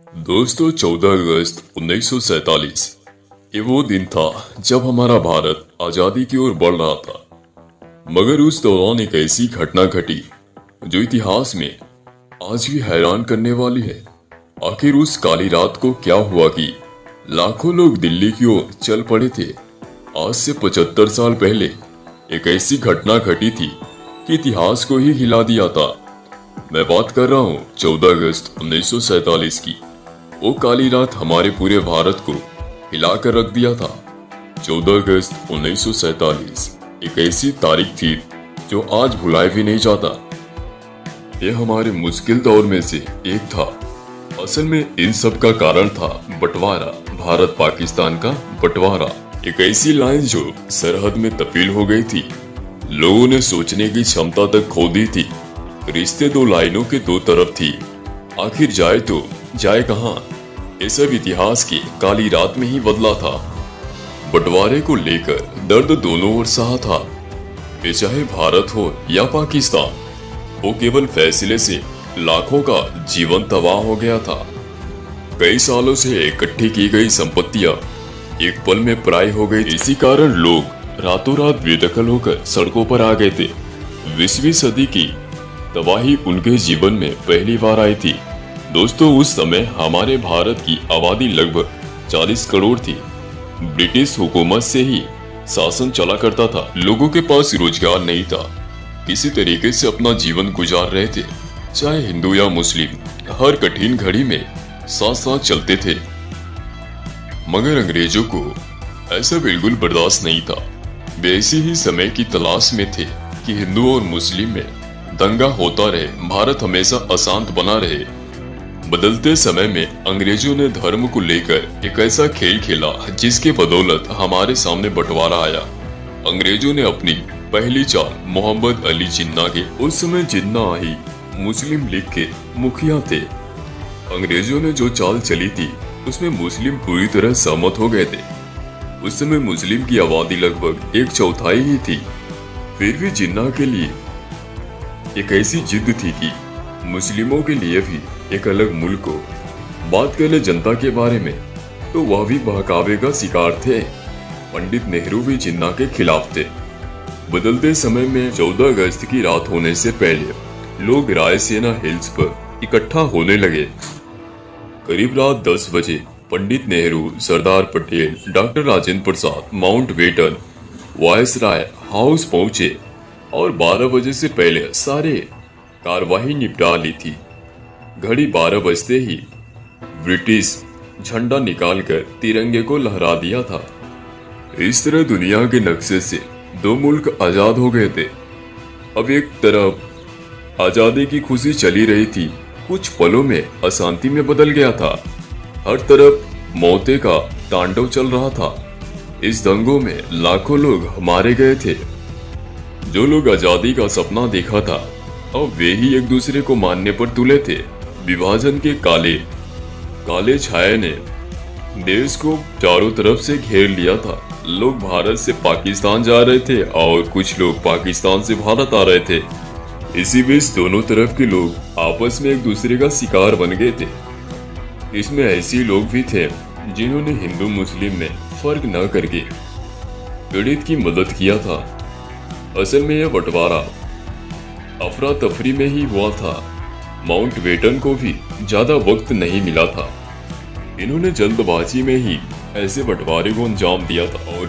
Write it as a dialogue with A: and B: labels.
A: दोस्तों 14 अगस्त 1947 ये वो दिन था जब हमारा भारत आजादी की ओर बढ़ रहा था। मगर उस दौरान एक ऐसी घटना घटी जो इतिहास में आज भी हैरान करने वाली है। आखिर उस काली रात को क्या हुआ कि लाखों लोग दिल्ली की ओर चल पड़े थे। आज से 75 साल पहले एक ऐसी घटना घटी थी कि इतिहास को ही हिला दिया था। मैं बात कर रहा हूँ 14 अगस्त 1947 की। वो काली रात हमारे पूरे भारत को हिलाकर रख दिया था। 14 अगस्त 1947 एक ऐसी तारीख थी जो आज भुलाया भी नहीं जाता। ये हमारे मुश्किल दौर में से एक था। असल में इन सब का कारण था बंटवारा, भारत पाकिस्तान का बंटवारा। एक ऐसी लाइन जो सरहद में तब्दील हो गई थी। लोगों ने सोचने की क्षमता तक खो दी थी। रिश्ते दो लाइनों के दो तरफ थी। आखिर जाए तो जाए कहां? ये सब इतिहास की काली रात में ही बदला था। बंटवारे को लेकर दर्द दोनों ओर सहा था। ये चाहे भारत हो या पाकिस्तान, वो केवल फैसले से लाखों का जीवन तबाह हो गया था। कई सालों से इकट्ठी की गई संपत्तियां एक पल में पराई हो गई। इसी कारण लोग रातों रात बेदखल होकर सड़कों पर आ गए थे। 20वीं सदी की तबाही उनके जीवन में पहली बार आई थी। दोस्तों, उस समय हमारे भारत की आबादी लगभग 40 करोड़ थी। ब्रिटिश हुकूमत से ही शासन चला करता था। लोगों के पास रोजगार नहीं था। किसी तरीके से अपना जीवन गुजार रहे थे। चाहे हिंदू या मुस्लिम, हर कठिन घड़ी में साथ साथ चलते थे। मगर अंग्रेजों को ऐसा बिल्कुल बर्दाश्त नहीं था। वे ऐसे ही समय की तलाश में थे कि हिंदू और मुस्लिम में दंगा होता रहे, भारत हमेशा अशांत बना रहे। बदलते समय में अंग्रेजों ने धर्म को लेकर एक ऐसा खेल खेला जिसके बदौलत हमारे सामने बंटवारा आया। अंग्रेजों ने अपनी पहली चाल मोहम्मद अली जिन्ना के, उस समय जिन्ना ही मुस्लिम लीग के मुखिया थे। अंग्रेजों ने जो चाल चली थी उसमें मुस्लिम पूरी तरह सहमत हो गए थे। उस समय मुस्लिम की आबादी लगभग 1/4 ही थी। फिर भी जिन्ना के लिए एक ऐसी जिद थी कि मुस्लिमों के लिए भी एक अलग मुल्क हो। बात करें जनता के बारे में तो वह भी बहकावे का शिकार थे। पंडित नेहरू भी जिन्ना के खिलाफ थे। बदलते समय में 14 अगस्त की रात होने से पहले लोग रायसीना हिल्स पर इकट्ठा होने लगे। करीब रात 10 बजे Pandit Nehru, Sardar Patel, doctor Rajendra Prasad Mountbatten viceroy house पहुंचे और 12 बजे से पहले सारे कार्यवाही निपटा ली थी। घड़ी 12 बजते ही ब्रिटिश झंडा निकालकर तिरंगे को लहरा दिया था। इस तरह दुनिया के नक्शे से दो मुल्क आजाद हो गए थे। अब एक तरफ आजादी की खुशी चली रही थी, कुछ पलों में अशांति में बदल गया था। हर तरफ मौतें का तांडव चल रहा था। इस दंगों में लाखों लोग मारे गए थे। जो लोग आजादी का सपना देखा था, अब वे ही एक दूसरे को मारने पर तुले थे। विभाजन के काले छाये ने देश को चारों तरफ से घेर लिया था। लोग भारत से पाकिस्तान जा रहे थे और कुछ लोग पाकिस्तान से भारत आ रहे थे। इसी बीच दोनों तरफ के लोग आपस में एक दूसरे का शिकार बन गए थे। इसमें ऐसे लोग भी थे जिन्होंने हिंदू मुस्लिम में फर्क न करके पीड़ित की मदद किया था। असल में यह बंटवारा अफरा तफरी में ही हुआ था। माउंटबेटन को भी ज्यादा वक्त नहीं मिला था। इन्होंने जल्दबाजी में ही ऐसे बंटवारे को अंजाम दिया था और